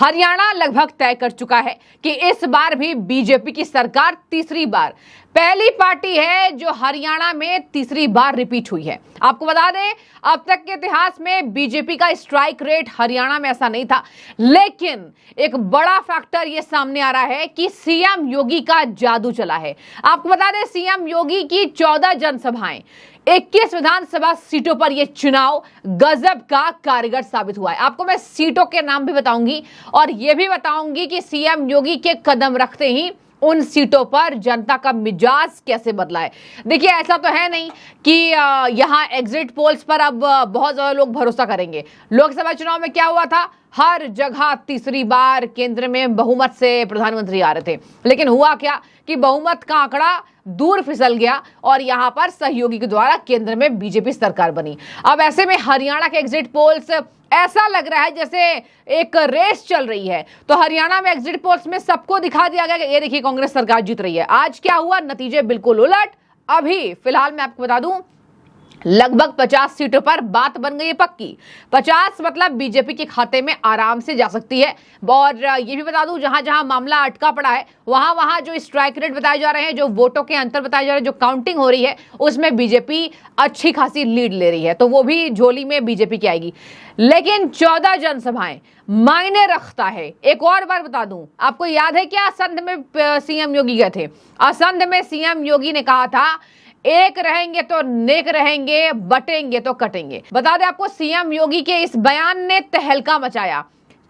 हरियाणा लगभग तय कर चुका है कि इस बार भी बीजेपी की सरकार तीसरी बार, पहली पार्टी है जो हरियाणा में तीसरी बार रिपीट हुई है। आपको बता दें, अब तक के इतिहास में बीजेपी का स्ट्राइक रेट हरियाणा में ऐसा नहीं था, लेकिन एक बड़ा फैक्टर ये सामने आ रहा है कि सीएम योगी का जादू चला है। आपको बता दें, सीएम योगी की 14 जनसभाएं, 21 विधानसभा सीटों पर यह चुनाव गजब का कारगर साबित हुआ है। आपको मैं सीटों के नाम भी बताऊंगी और यह भी बताऊंगी कि सीएम योगी के कदम रखते ही उन सीटों पर जनता का मिजाज कैसे बदला है। देखिए, ऐसा तो है नहीं कि यहां एग्जिट पोल्स पर अब बहुत ज्यादा लोग भरोसा करेंगे। लोकसभा चुनाव में क्या हुआ था, हर जगह तीसरी बार केंद्र में बहुमत से प्रधानमंत्री आ रहे थे, लेकिन हुआ क्या कि बहुमत का आंकड़ा दूर फिसल गया और यहां पर सहयोगी के द्वारा केंद्र में बीजेपी सरकार बनी। अब ऐसे में हरियाणा के एग्जिट पोल्स ऐसा लग रहा है जैसे एक रेस चल रही है। तो हरियाणा में एग्जिट पोल्स में सबको दिखा दिया गया कि ये देखिए कांग्रेस सरकार जीत रही है। आज क्या हुआ, नतीजे बिल्कुल उलट। अभी फिलहाल मैं आपको बता दूं, लगभग 50 सीटों पर बात बन गई है पक्की। 50 मतलब बीजेपी के खाते में आराम से जा सकती है। और ये भी बता दूं, जहां जहां मामला अटका पड़ा है, वहां वहां जो स्ट्राइक रेट बताए जा रहे हैं, जो वोटों के अंतर बताए जा रहे हैं, जो काउंटिंग हो रही है, उसमें बीजेपी अच्छी खासी लीड ले रही है। तो वो भी झोली में बीजेपी की आएगी। लेकिन 14 जनसभाएं मायने रखता है। एक और बार बता दूं, आपको याद है क्या असंध में सीएम योगी गए थे? असंध में सीएम योगी ने कहा था, एक रहेंगे तो नेक रहेंगे, बटेंगे तो कटेंगे। बता दें आपको, सीएम योगी के इस बयान ने तहलका मचाया।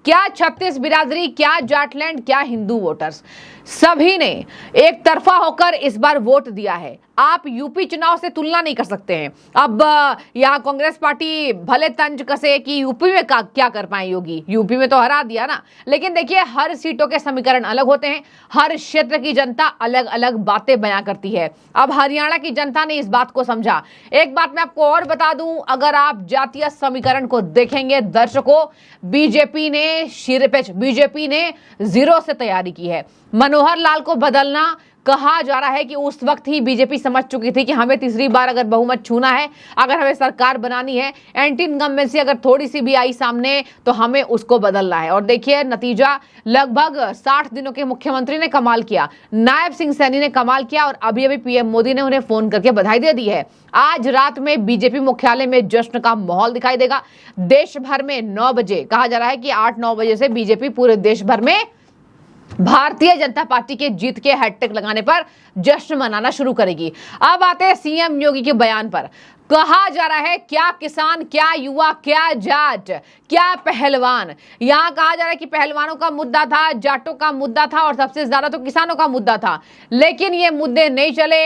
क्या छत्तीस बिरादरी, क्या जाटलैंड, क्या हिंदू वोटर्स, सभी ने एक तरफा होकर इस बार वोट दिया है। आप यूपी चुनाव से तुलना नहीं कर सकते हैं। अब यहाँ कांग्रेस पार्टी भले तंज कसे कि यूपी में क्या कर पाए योगी, यूपी में तो हरा दिया ना। लेकिन देखिए, हर सीटों के समीकरण अलग होते हैं, हर क्षेत्र की जनता अलग अलग बातें बयां करती है। अब हरियाणा की जनता ने इस बात को समझा। एक बात मैं आपको और बता दूं, अगर आप जातीय समीकरण को देखेंगे दर्शकों, बीजेपी ने बीजेपी ने जीरो से तैयारी की है। मनोहर लाल को बदलना, कहा जा रहा है कि उस वक्त ही बीजेपी समझ चुकी थी कि हमें तीसरी बार अगर बहुमत छूना है, अगर हमें सरकार बनानी है, एंटी इनकम्बेंसी अगर थोड़ी सी भी आई सामने, तो हमें उसको बदलना है। और देखिए नतीजा, लगभग 60 दिनों के मुख्यमंत्री ने कमाल किया, नायब सिंह सैनी ने कमाल किया और अभी अभी पीएम मोदी ने उन्हें फोन करके बधाई दे दी है। आज रात में बीजेपी मुख्यालय में जश्न का माहौल दिखाई देगा। देश भर में 9 बजे, कहा जा रहा है कि 8-9 बजे से बीजेपी पूरे देश भर में भारतीय जनता पार्टी के जीत के हैट्रिक लगाने पर जश्न मनाना शुरू करेगी। अब आते हैं सीएम योगी के बयान पर। कहा जा रहा है, क्या किसान, क्या युवा, क्या जाट, क्या पहलवान। यहां कहा जा रहा है कि पहलवानों का मुद्दा था, जाटों का मुद्दा था और सबसे ज्यादा तो किसानों का मुद्दा था। लेकिन ये मुद्दे नहीं चले।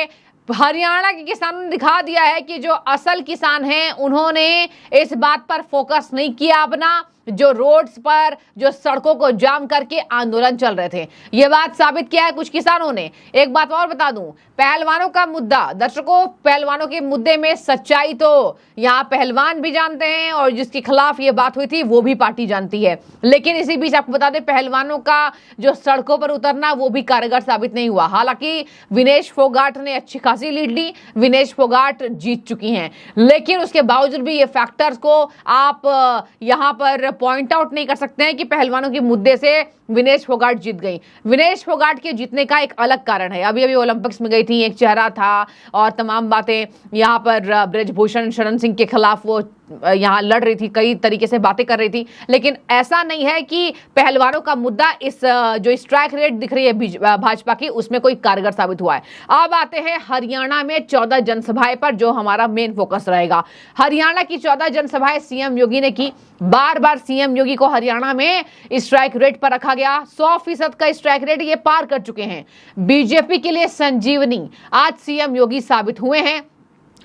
हरियाणा के किसानों ने दिखा दिया है कि जो असल किसान हैं, उन्होंने इस बात पर फोकस नहीं किया अपना, जो रोड्स पर, जो सड़कों को जाम करके आंदोलन चल रहे थे। यह बात साबित किया है कुछ किसानों ने। एक बात और बता दूं, पहलवानों का मुद्दा, दर्शकों, पहलवानों के मुद्दे में सच्चाई तो यहाँ पहलवान भी जानते हैं और जिसके खिलाफ ये बात हुई थी वो भी पार्टी जानती है। लेकिन इसी बीच आपको बता दें, पहलवानों का जो सड़कों पर उतरना वो भी कारगर साबित नहीं हुआ। हालांकि विनेश फोगाट ने अच्छी खासी लीड ली, विनेश फोगाट जीत चुकी हैं, लेकिन उसके बावजूद भी ये फैक्टर्स को आप यहाँ पर पॉइंट आउट नहीं कर सकते हैं कि पहलवानों के मुद्दे से विनेश फोगाट जीत गई। विनेश फोगाट के जीतने का एक अलग कारण है। अभी अभी ओलंपिक्स में गई थी, एक चेहरा था और तमाम बातें, यहाँ पर ब्रजभूषण शरण सिंह के खिलाफ वो यहाँ लड़ रही थी, कई तरीके से बातें कर रही थी। लेकिन ऐसा नहीं है कि पहलवानों का मुद्दा इस जो स्ट्राइक रेट दिख रही है भाजपा की, उसमें कोई कारगर साबित हुआ है। अब आते हैं हरियाणा में 14 जनसभाएं पर, जो हमारा मेन फोकस रहेगा। हरियाणा की 14 जनसभाएं सीएम योगी ने की। बार बार सीएम योगी को हरियाणा में स्ट्राइक रेट पर रखा गया। 100% का स्ट्राइक रेट ये पार कर चुके हैं। बीजेपी के लिए संजीवनी आज सीएम योगी साबित हुए हैं,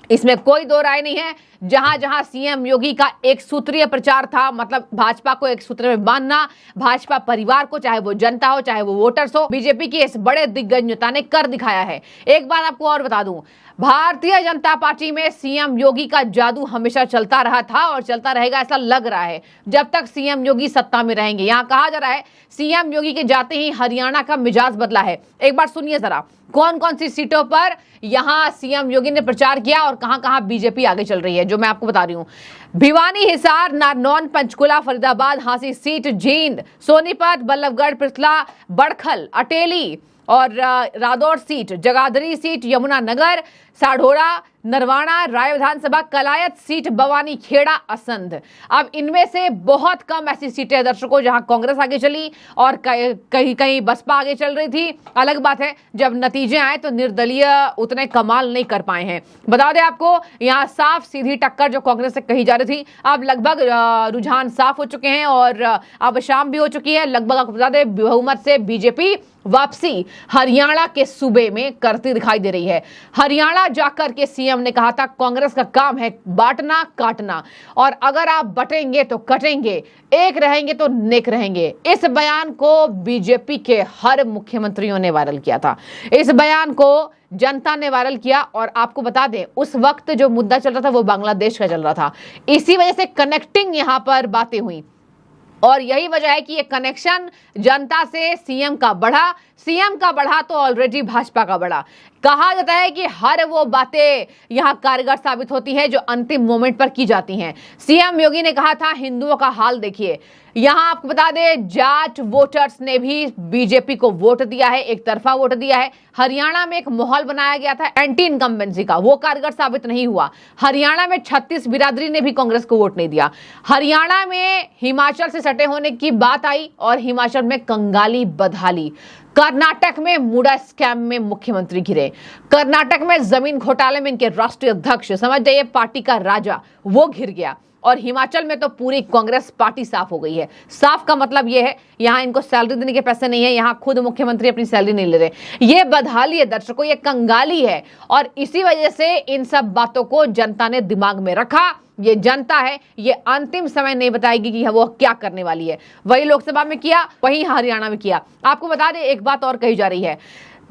इसमें कोई दो राय नहीं है। जहां जहां सीएम योगी का एक सूत्रीय प्रचार था, मतलब भाजपा को एक सूत्र में बांधना, भाजपा परिवार को, चाहे वो जनता हो चाहे वो वोटर्स हो, बीजेपी की इस बड़े दिग्गज नेता ने कर दिखाया है। एक बात आपको और बता दूं, भारतीय जनता पार्टी में सीएम योगी का जादू हमेशा चलता रहा था और चलता रहेगा, ऐसा लग रहा है जब तक सीएम योगी सत्ता में रहेंगे। यहां कहा जा रहा है सीएम योगी के जाते ही हरियाणा का मिजाज बदला है। एक बार सुनिए जरा, कौन कौन सी सीटों पर यहां सीएम योगी ने प्रचार किया क्या और कहां-कहां बीजेपी आगे चल रही है, जो मैं आपको बता रही हूं। भिवानी, हिसार, नारनौल, पंचकुला, फरीदाबाद, हांसी सीट, जींद, सोनीपत, बल्लभगढ़, पृथला, बड़खल, अटेली और रादौर सीट, जगाधरी सीट, यमुनानगर, साढ़ोरा, नरवाना, राय विधानसभा, कलायत सीट, बवानी, खेड़ा, असंध। अब इनमें से बहुत कम ऐसी सीटें हैं दर्शकों जहां कांग्रेस आगे चली और कहीं कहीं बसपा आगे चल रही थी। अलग बात है जब नतीजे आए तो निर्दलीय उतने कमाल नहीं कर पाए हैं। बता दें आपको, यहां साफ सीधी टक्कर जो कांग्रेस से कही जा रही थी, अब लगभग रुझान साफ हो चुके हैं और अब शाम भी हो चुकी है। लगभग आपको बता दें बहुमत से बीजेपी वापसी हरियाणा के सूबे में करती दिखाई दे रही है। हरियाणा जाकर के सीएम ने कहा था कांग्रेस का काम है बांटना काटना, और अगर आप बटेंगे तो कटेंगे, एक रहेंगे तो नेक रहेंगे। इस बयान को बीजेपी के हर मुख्यमंत्रियों ने वायरल किया था। इस बयान को जनता ने वायरल किया और आपको बता दें उस वक्त जो मुद्दा चल रहा था वो बांग्लादेश का चल रहा था। इसी वजह से कनेक्टिंग यहां पर बातें हुई और यही वजह है कि ये कनेक्शन जनता से सीएम का बढ़ा तो ऑलरेडी भाजपा का बढ़ा। कहा जाता है कि हर वो बातें यहां कारगर साबित होती हैं जो अंतिम मोमेंट पर की जाती हैं। सीएम योगी ने कहा था हिंदुओं का हाल देखिए। यहां आपको बता दें जाट वोटर्स ने भी बीजेपी को वोट दिया है, एक तरफा वोट दिया है। हरियाणा में एक माहौल बनाया गया था एंटी इनकम्बेंसी का, वो कारगर साबित नहीं हुआ। हरियाणा में 36 बिरादरी ने भी कांग्रेस को वोट नहीं दिया। हरियाणा में हिमाचल से सटे होने की बात आई और हिमाचल में कंगाली बदहाली। कर्नाटक में मुडा स्कैम में मुख्यमंत्री घिरे। कर्नाटक में जमीन घोटाले में इनके राष्ट्रीय अध्यक्ष, समझ जाइए पार्टी का राजा, वो घिर गया। और हिमाचल में तो पूरी कांग्रेस पार्टी साफ हो गई है। साफ का मतलब यह है यहां इनको सैलरी देने के पैसे नहीं है, यहां खुद मुख्यमंत्री अपनी सैलरी नहीं ले रहे। ये बदहाली है दर्शकों, ये कंगाली है और इसी वजह से इन सब बातों को जनता ने दिमाग में रखा। ये जनता है, ये अंतिम समय नहीं बताएगी कि वो क्या करने वाली है। वही लोकसभा में किया, वही हरियाणा में किया। आपको बता दें एक बात और कही जा रही है,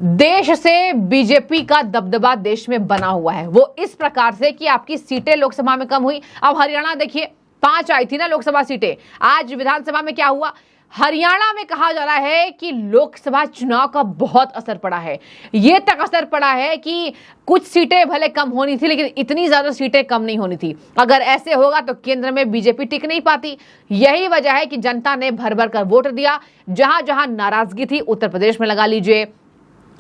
देश से बीजेपी का दबदबा देश में बना हुआ है। वो इस प्रकार से कि आपकी सीटें लोकसभा में कम हुई। अब हरियाणा देखिए 5 आई थी ना लोकसभा सीटें, आज विधानसभा में क्या हुआ। हरियाणा में कहा जा रहा है कि लोकसभा चुनाव का बहुत असर पड़ा है। ये तक असर पड़ा है कि कुछ सीटें भले कम होनी थी लेकिन इतनी ज्यादा सीटें कम नहीं होनी थी। अगर ऐसे होगा तो केंद्र में बीजेपी टिक नहीं पाती। यही वजह है कि जनता ने भर भर कर वोट दिया। जहां जहां नाराजगी थी, उत्तर प्रदेश में लगा लीजिए,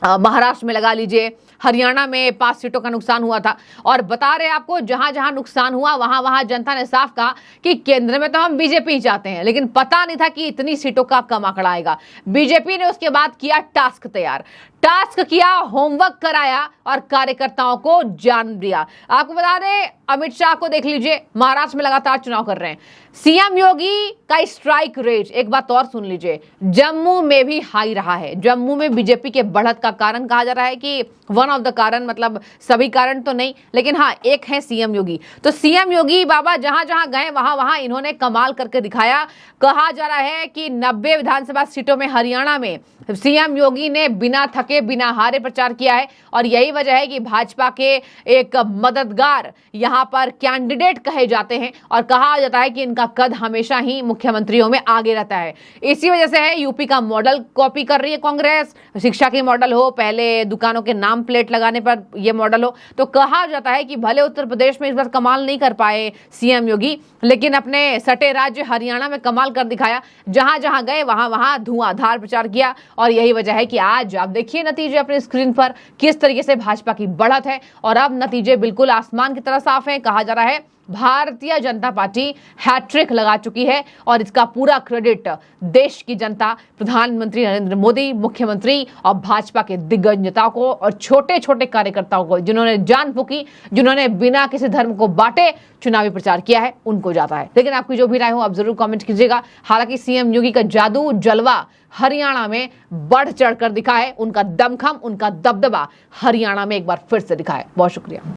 महाराष्ट्र में लगा लीजिए, हरियाणा में 5 सीटों का नुकसान हुआ था। और बता रहे आपको जहां जहां नुकसान हुआ वहां वहां जनता ने साफ कहा कि केंद्र में तो हम बीजेपी ही चाहते हैं, लेकिन पता नहीं था कि इतनी सीटों का कम आंकड़ा आएगा। बीजेपी ने उसके बाद किया टास्क तैयार, टास्क किया, होमवर्क कराया और कार्यकर्ताओं को जान दिया। आपको बता दें अमित शाह को देख लीजिए, महाराष्ट्र में लगातार चुनाव कर रहे हैं। सीएम योगी का स्ट्राइक रेट, एक बात और सुन लीजिए, जम्मू में भी हाई रहा है। जम्मू में बीजेपी के बढ़त का कारण कहा जा रहा है कि वन ऑफ द कारण, मतलब सभी कारण तो नहीं लेकिन हाँ एक है सीएम योगी। तो सीएम योगी बाबा जहां जहां गए वहां वहां इन्होंने कमाल करके दिखाया। कहा जा रहा है कि 90 विधानसभा सीटों में हरियाणा में सीएम योगी ने बिना थके बिना हारे प्रचार किया है और यही वजह है कि भाजपा के एक मददगार यहां पर कैंडिडेट कहे जाते हैं और कहा जाता है कि इनका कद हमेशा ही मुख्यमंत्रियों में आगे रहता है। इसी वजह से है यूपी का मॉडल कॉपी कर रही है कांग्रेस। शिक्षा की मॉडल हो, पहले दुकानों के नाम प्लेट लगाने पर यह मॉडल हो, तो कहा जाता है कि भले उत्तर प्रदेश में इस बार कमाल नहीं कर पाए सीएम योगी, लेकिन अपने सटे राज्य हरियाणा में कमाल कर दिखाया। जहां जहां गए वहां वहां धुआंधार प्रचार किया और यही वजह है कि आज आप देखिए नतीजे अपने स्क्रीन पर किस तरीके से भाजपा की बढ़त है और अब नतीजे बिल्कुल आसमान की तरह साफ है। कहा जा रहा है भारतीय जनता पार्टी हैट्रिक लगा चुकी है और इसका पूरा क्रेडिट देश की जनता, प्रधानमंत्री नरेंद्र मोदी, मुख्यमंत्री और भाजपा के दिग्गज नेताओं को और छोटे छोटे कार्यकर्ताओं को, जिन्होंने जान फूकी, जिन्होंने बिना किसी धर्म को बांटे चुनावी प्रचार किया है, उनको जाता है। लेकिन आपकी जो भी राय हो आप जरूर कमेंट कीजिएगा। हालांकि सीएम योगी का जादू जलवा हरियाणा में बढ़ चढ़कर दिखा है, उनका दमखम, उनका दबदबा हरियाणा में एक बार फिर से दिखा है। बहुत शुक्रिया।